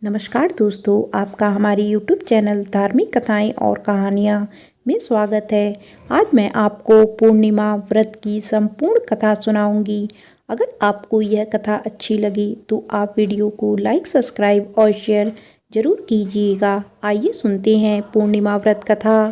नमस्कार दोस्तों, आपका हमारी YouTube चैनल धार्मिक कथाएं और कहानियां में स्वागत है। आज मैं आपको पूर्णिमा व्रत की संपूर्ण कथा सुनाऊंगी। अगर आपको यह कथा अच्छी लगी तो आप वीडियो को लाइक, सब्सक्राइब और शेयर जरूर कीजिएगा। आइए सुनते हैं पूर्णिमा व्रत कथा।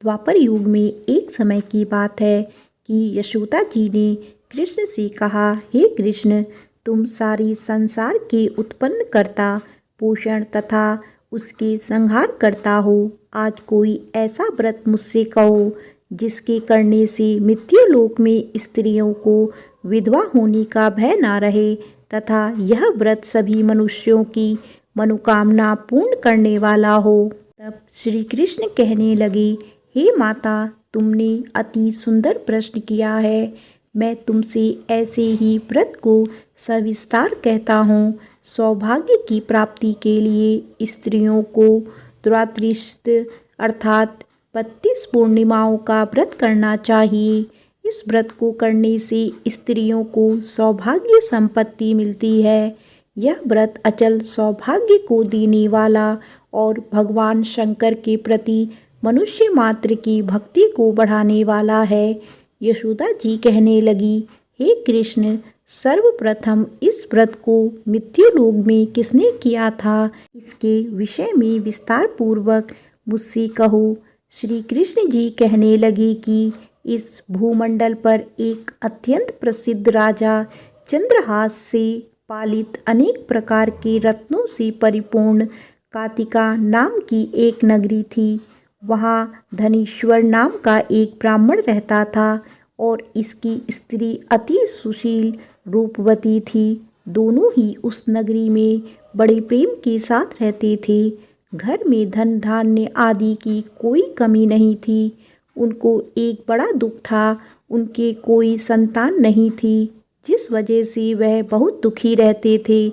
द्वापर युग में एक समय की बात है कि यशोदा जी ने कृष्ण से कहा, हे कृष्ण, तुम सारी संसार के उत्पन्न करता, पोषण तथा उसके संहार करता हो। आज कोई ऐसा व्रत मुझसे कहो जिसके करने से मृत्युलोक में स्त्रियों को विधवा होने का भय ना रहे तथा यह व्रत सभी मनुष्यों की मनोकामना पूर्ण करने वाला हो। तब श्री कृष्ण कहने लगे, हे माता, तुमने अति सुंदर प्रश्न किया है। मैं तुमसे ऐसे ही व्रत को सविस्तार कहता हूँ। सौभाग्य की प्राप्ति के लिए स्त्रियों को द्वादशीत अर्थात 32 पूर्णिमाओं का व्रत करना चाहिए। इस व्रत को करने से स्त्रियों को सौभाग्य संपत्ति मिलती है। यह व्रत अचल सौभाग्य को देने वाला और भगवान शंकर के प्रति मनुष्य मात्र की भक्ति को बढ़ाने वाला है। यशोदा जी कहने लगी, हे कृष्ण, सर्वप्रथम इस व्रत को मृत्युलोक में किसने किया था, इसके विषय में विस्तार पूर्वक मुझसे कहो। श्री कृष्ण जी कहने लगे कि इस भूमंडल पर एक अत्यंत प्रसिद्ध राजा चंद्रहास से पालित अनेक प्रकार के रत्नों से परिपूर्ण कातिका नाम की एक नगरी थी। वहाँ धनीश्वर नाम का एक ब्राह्मण रहता था और इसकी स्त्री अति सुशील रूपवती थी। दोनों ही उस नगरी में बड़े प्रेम के साथ रहते थे। घर में धन धान्य आदि की कोई कमी नहीं थी। उनको एक बड़ा दुख था, उनके कोई संतान नहीं थी, जिस वजह से वह बहुत दुखी रहते थे।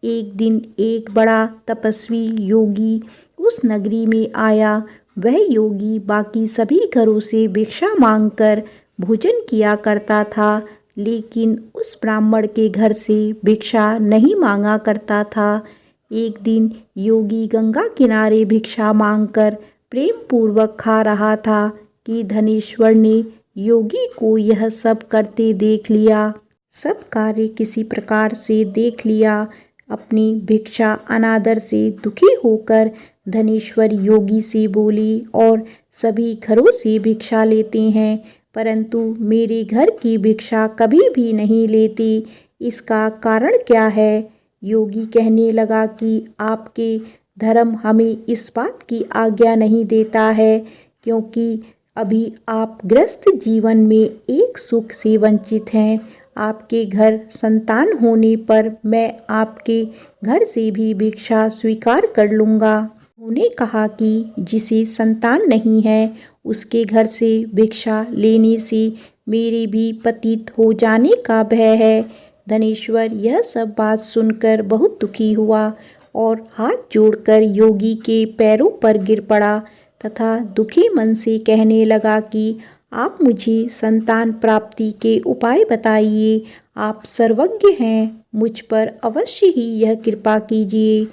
एक दिन एक बड़ा तपस्वी योगी उस नगरी में आया। वह योगी बाकी सभी घरों से भिक्षा मांगकर भोजन किया करता था, लेकिन उस ब्राह्मण के घर से भिक्षा नहीं मांगा करता था। एक दिन योगी गंगा किनारे भिक्षा मांगकर प्रेम पूर्वक खा रहा था कि धनेश्वर ने योगी को यह सब करते देख लिया। सब कार्य किसी प्रकार से देख लिया। अपनी भिक्षा अनादर से दुखी होकर धनेश्वर योगी से बोली, और सभी घरों से भिक्षा लेते हैं परंतु मेरे घर की भिक्षा कभी भी नहीं लेते, इसका कारण क्या है? योगी कहने लगा कि आपके धर्म हमें इस बात की आज्ञा नहीं देता है, क्योंकि अभी आप गृहस्थ जीवन में एक सुख से वंचित हैं। आपके घर संतान होने पर मैं आपके घर से भी भिक्षा स्वीकार कर लूँगा। उन्होंने कहा कि जिसे संतान नहीं है उसके घर से भिक्षा लेने से मेरे भी पतित हो जाने का भय है। धनेश्वर यह सब बात सुनकर बहुत दुखी हुआ और हाथ जोड़कर योगी के पैरों पर गिर पड़ा तथा दुखी मन से कहने लगा कि आप मुझे संतान प्राप्ति के उपाय बताइए। आप सर्वज्ञ हैं, मुझ पर अवश्य ही यह कृपा कीजिए।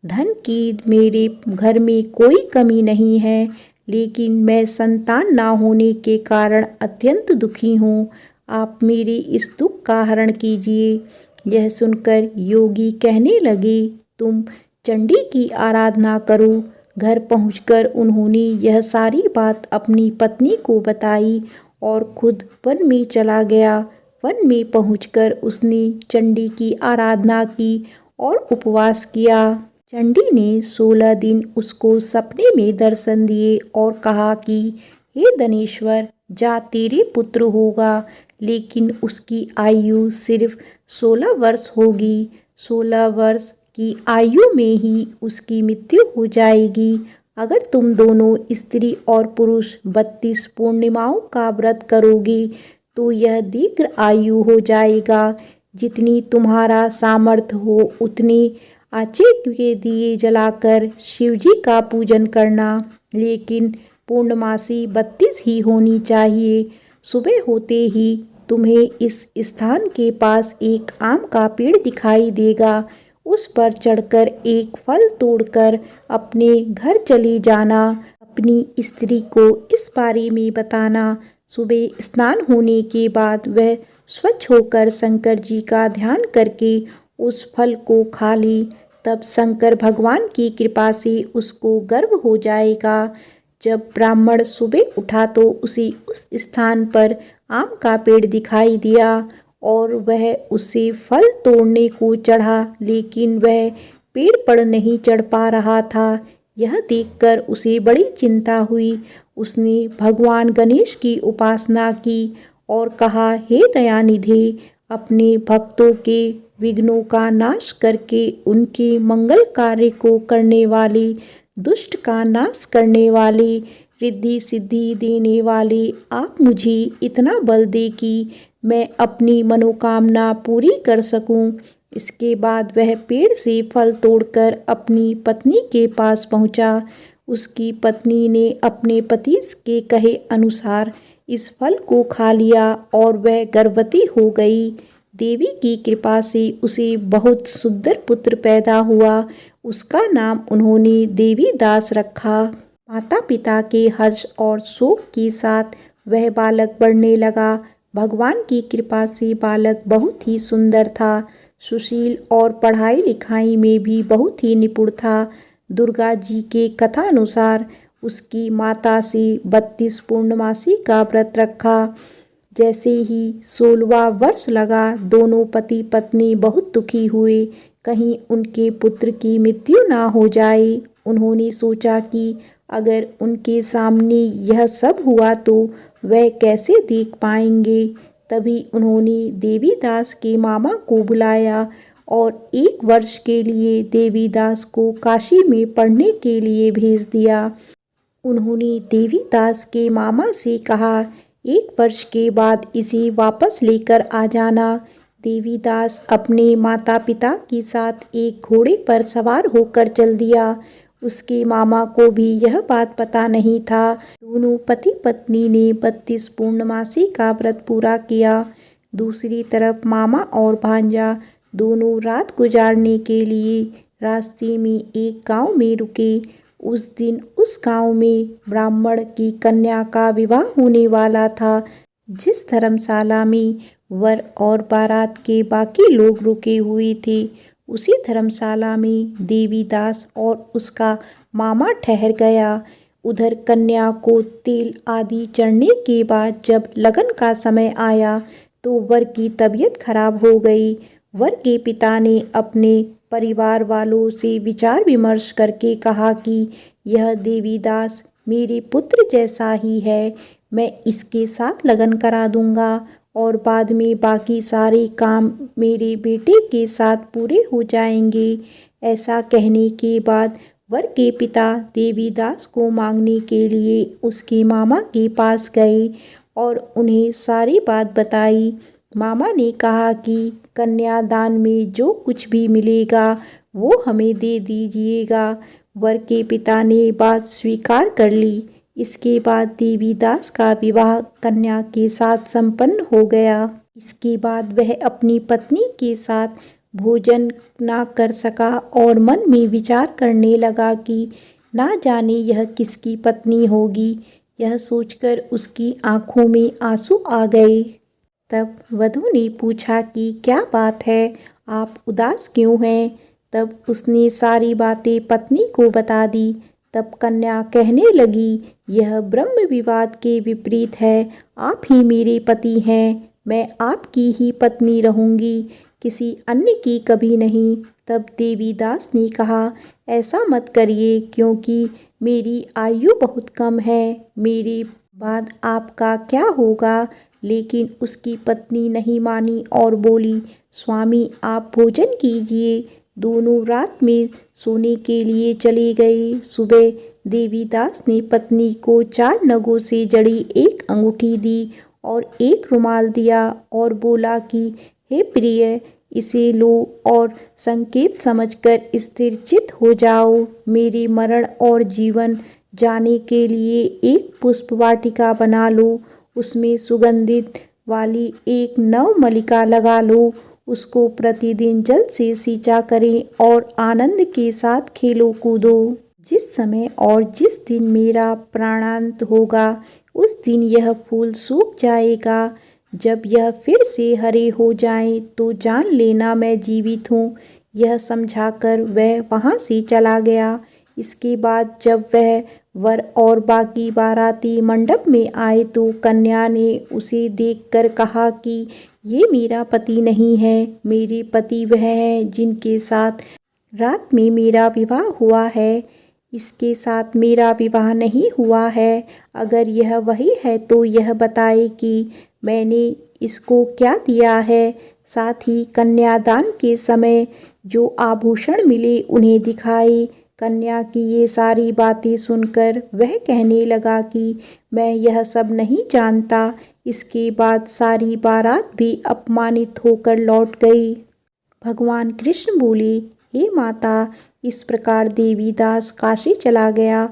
धन की मेरे घर में कोई कमी नहीं है, लेकिन मैं संतान ना होने के कारण अत्यंत दुखी हूँ। आप मेरे इस दुख का हरण कीजिए। यह सुनकर योगी कहने लगे, तुम चंडी की आराधना करो। घर पहुंचकर उन्होंने यह सारी बात अपनी पत्नी को बताई और खुद वन में चला गया। वन में पहुंचकर उसने चंडी की आराधना की और उपवास किया। चंडी ने 16 दिन उसको सपने में दर्शन दिए और कहा कि हे धनेश्वर, जा, तेरे पुत्र होगा, लेकिन उसकी आयु सिर्फ 16 वर्ष होगी। 16 वर्ष की आयु में ही उसकी मृत्यु हो जाएगी। अगर तुम दोनों स्त्री और पुरुष 32 पूर्णिमाओं का व्रत करोगे तो यह दीर्घ आयु हो जाएगा। जितनी तुम्हारा सामर्थ्य हो उतने आचे के दिए जलाकर शिव जी का पूजन करना, लेकिन पूर्णमासी 32 ही होनी चाहिए। सुबह होते ही तुम्हें इस स्थान के पास एक आम का पेड़ दिखाई देगा। उस पर चढ़कर एक फल तोड़कर अपने घर चले जाना, अपनी स्त्री को इस बारे में बताना। सुबह स्नान होने के बाद वह स्वच्छ होकर शंकर जी का ध्यान करके उस फल को खा ले, तब शंकर भगवान की कृपा से उसको गर्भ हो जाएगा। जब ब्राह्मण सुबह उठा तो उसे उस स्थान पर आम का पेड़ दिखाई दिया और वह उसे फल तोड़ने को चढ़ा, लेकिन वह पेड़ पर नहीं चढ़ पा रहा था। यह देखकर उसे बड़ी चिंता हुई। उसने भगवान गणेश की उपासना की और कहा, हे दयानिधे, अपने भक्तों के विघ्नों का नाश करके उनके मंगल कार्य को करने वाले, दुष्ट का नाश करने वाले, रिद्धि सिद्धि देने वाले, आप मुझे इतना बल दे कि मैं अपनी मनोकामना पूरी कर सकूं। इसके बाद वह पेड़ से फल तोड़कर अपनी पत्नी के पास पहुंचा। उसकी पत्नी ने अपने पति के कहे अनुसार इस फल को खा लिया और वह गर्भवती हो गई। देवी की कृपा से उसे बहुत सुंदर पुत्र पैदा हुआ। उसका नाम उन्होंने देवीदास रखा। माता पिता के हर्ष और शोक के साथ वह बालक बढ़ने लगा। भगवान की कृपा से बालक बहुत ही सुंदर था, सुशील और पढ़ाई लिखाई में भी बहुत ही निपुण था। दुर्गा जी के कथा अनुसार उसकी माता से 32 पूर्णमासी का व्रत रखा। जैसे ही 16वां वर्ष लगा, दोनों पति पत्नी बहुत दुखी हुए, कहीं उनके पुत्र की मृत्यु ना हो जाए। उन्होंने सोचा कि अगर उनके सामने यह सब हुआ तो वह कैसे देख पाएंगे। तभी उन्होंने देवीदास के मामा को बुलाया और 1 वर्ष के लिए देवीदास को काशी में पढ़ने के लिए भेज दिया। उन्होंने देवीदास के मामा से कहा, 1 वर्ष के बाद इसे वापस लेकर आ जाना। देवीदास अपने माता पिता के साथ एक घोड़े पर सवार होकर चल दिया। उसके मामा को भी यह बात पता नहीं था। दोनों पति पत्नी ने 32 पूर्णमासी का व्रत पूरा किया। दूसरी तरफ मामा और भांजा दोनों रात गुजारने के लिए रास्ते में एक गांव में रुके। उस दिन उस गांव में ब्राह्मण की कन्या का विवाह होने वाला था। जिस धर्मशाला में वर और बारात के बाकी लोग रुके हुए थे, उसी धर्मशाला में देवीदास और उसका मामा ठहर गया। उधर कन्या को तेल आदि चढ़ने के बाद जब लगन का समय आया तो वर की तबीयत खराब हो गई। वर के पिता ने अपने परिवार वालों से विचार विमर्श करके कहा कि यह देवीदास मेरे पुत्र जैसा ही है, मैं इसके साथ लगन करा दूंगा और बाद में बाकी सारे काम मेरे बेटे के साथ पूरे हो जाएंगे। ऐसा कहने के बाद वर के पिता देवीदास को मांगने के लिए उसके मामा के पास गए और उन्हें सारी बात बताई। मामा ने कहा कि कन्यादान में जो कुछ भी मिलेगा वो हमें दे दीजिएगा। वर के पिता ने बात स्वीकार कर ली। इसके बाद देवीदास का विवाह कन्या के साथ संपन्न हो गया। इसके बाद वह अपनी पत्नी के साथ भोजन ना कर सका और मन में विचार करने लगा कि ना जाने यह किसकी पत्नी होगी। यह सोचकर उसकी आंखों में आंसू आ गए। तब वधू ने पूछा कि क्या बात है, आप उदास क्यों हैं। तब उसने सारी बातें पत्नी को बता दी। तब कन्या कहने लगी, यह ब्रह्म विवाद के विपरीत है। आप ही मेरे पति हैं, मैं आपकी ही पत्नी रहूंगी, किसी अन्य की कभी नहीं। तब देवीदास ने कहा, ऐसा मत करिए, क्योंकि मेरी आयु बहुत कम है, मेरे बाद आपका क्या होगा। लेकिन उसकी पत्नी नहीं मानी और बोली, स्वामी आप भोजन कीजिए। दोनों रात में सोने के लिए चले गए। सुबह देवीदास ने पत्नी को 4 नगों से जड़ी एक अंगूठी दी और एक रुमाल दिया और बोला कि हे प्रिय, इसे लो और संकेत समझकर स्थिर चित्त हो जाओ। मेरे मरण और जीवन जाने के लिए एक पुष्प वाटिका बना लो, उसमें सुगंधित वाली एक नवमल्लिका लगा लो उसको प्रतिदिन जल से सींचा करें और आनंद के साथ खेलो कूदो। जिस समय और जिस दिन मेरा प्राणांत होगा उस दिन यह फूल सूख जाएगा। जब यह फिर से हरे हो जाएं तो जान लेना मैं जीवित हूँ। यह समझाकर वह वहाँ से चला गया। इसके बाद जब वह वर और बाकी बाराती मंडप में आए तो कन्या ने उसे देखकर कहा कि ये मेरा पति नहीं है, मेरे पति वह हैं जिनके साथ रात में मेरा विवाह हुआ है। इसके साथ मेरा विवाह नहीं हुआ है। अगर यह वही है तो यह बताए कि मैंने इसको क्या दिया है। साथ ही कन्यादान के समय जो आभूषण मिले उन्हें दिखाए। कन्या की ये सारी बातें सुनकर वह कहने लगा कि मैं यह सब नहीं जानता। इसके बाद सारी बारात भी अपमानित होकर लौट गई। भगवान कृष्ण बोले, हे माता, इस प्रकार देवीदास काशी चला गया।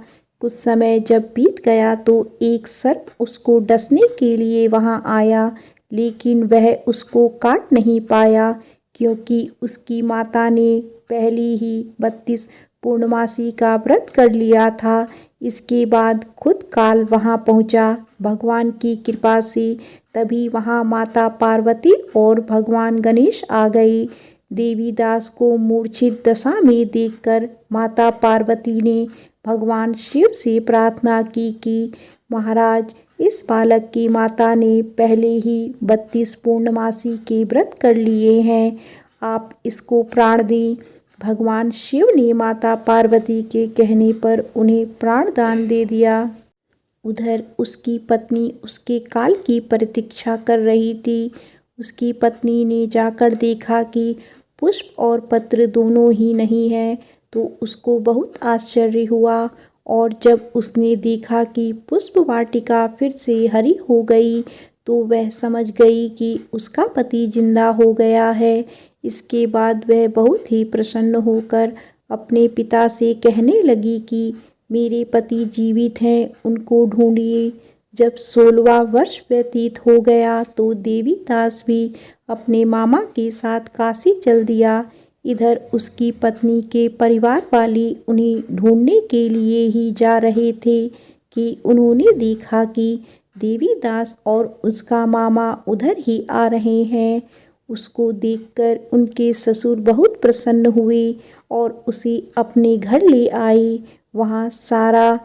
कुछ समय जब बीत गया तो एक सर्प उसको डसने के लिए वहां आया, लेकिन वह उसको काट नहीं पाया क्योंकि उसकी माता ने पहले ही 32 पूर्णमासी का व्रत कर लिया था। इसके बाद खुद काल वहां पहुंचा। भगवान की कृपा से तभी वहां माता पार्वती और भगवान गणेश आ गए। देवीदास को मूर्छित दशा में देखकर माता पार्वती ने भगवान शिव से प्रार्थना की कि महाराज, इस बालक की माता ने पहले ही 32 पूर्णमासी के व्रत कर लिए हैं, आप इसको प्राण दें। भगवान शिव ने माता पार्वती के कहने पर उन्हें प्राण दान दे दिया। उधर उसकी पत्नी उसके काल की प्रतीक्षा कर रही थी। उसकी पत्नी ने जाकर देखा कि पुष्प और पत्र दोनों ही नहीं है तो उसको बहुत आश्चर्य हुआ। और जब उसने देखा कि पुष्प वाटिका फिर से हरी हो गई तो वह समझ गई कि उसका पति जिंदा हो गया है। इसके बाद वह बहुत ही प्रसन्न होकर अपने पिता से कहने लगी कि मेरे पति जीवित हैं, उनको ढूंढिए। जब 16वां वर्ष व्यतीत हो गया तो देवीदास भी अपने मामा के साथ काशी चल दिया। इधर उसकी पत्नी के परिवार वाले उन्हें ढूंढने के लिए ही जा रहे थे कि उन्होंने देखा कि देवीदास और उसका मामा उधर ही आ रहे हैं। उसको देखकर उनके ससुर बहुत प्रसन्न हुए और उसे अपने घर ले आए। वहाँ सारा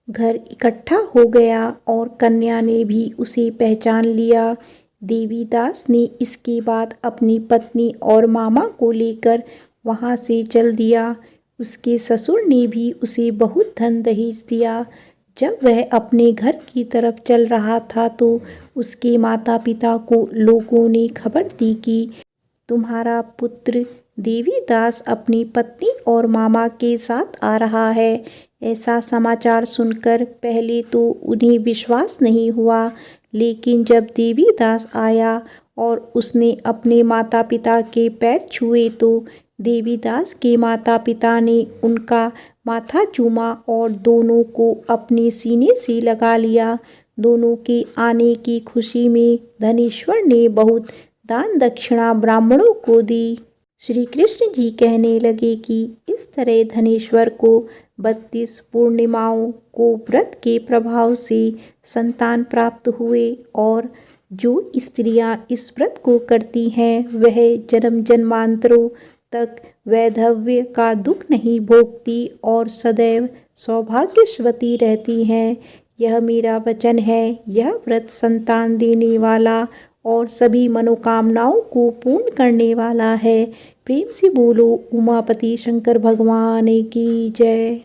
घर इकट्ठा हो गया और कन्या ने भी उसे पहचान लिया। देवीदास ने इसके बाद अपनी पत्नी और मामा को लेकर वहाँ से चल दिया। उसके ससुर ने भी उसे बहुत धन दहेज दिया। जब वह अपने घर की तरफ चल रहा था तो उसके माता पिता को लोगों ने खबर दी कि तुम्हारा पुत्र देवीदास अपनी पत्नी और मामा के साथ आ रहा है। ऐसा समाचार सुनकर पहले तो उन्हें विश्वास नहीं हुआ, लेकिन जब देवीदास आया और उसने अपने माता पिता के पैर छुए तो देवीदास के माता पिता ने उनका माथा चूमा और दोनों को अपने सीने से लगा लिया। दोनों के आने की खुशी में धनेश्वर ने बहुत दान दक्षिणा ब्राह्मणों को दी। श्री कृष्ण जी कहने लगे कि इस तरह धनेश्वर को 32 पूर्णिमाओं को व्रत के प्रभाव से संतान प्राप्त हुए और जो स्त्रियां इस व्रत को करती हैं वह जन्म जन्मांतरों तक वैधव्य का दुख नहीं भोगती और सदैव सौभाग्यवती रहती हैं। यह मेरा वचन है। यह व्रत संतान देने वाला और सभी मनोकामनाओं को पूर्ण करने वाला है। प्रेम से बोलो उमापति शंकर भगवान की जय।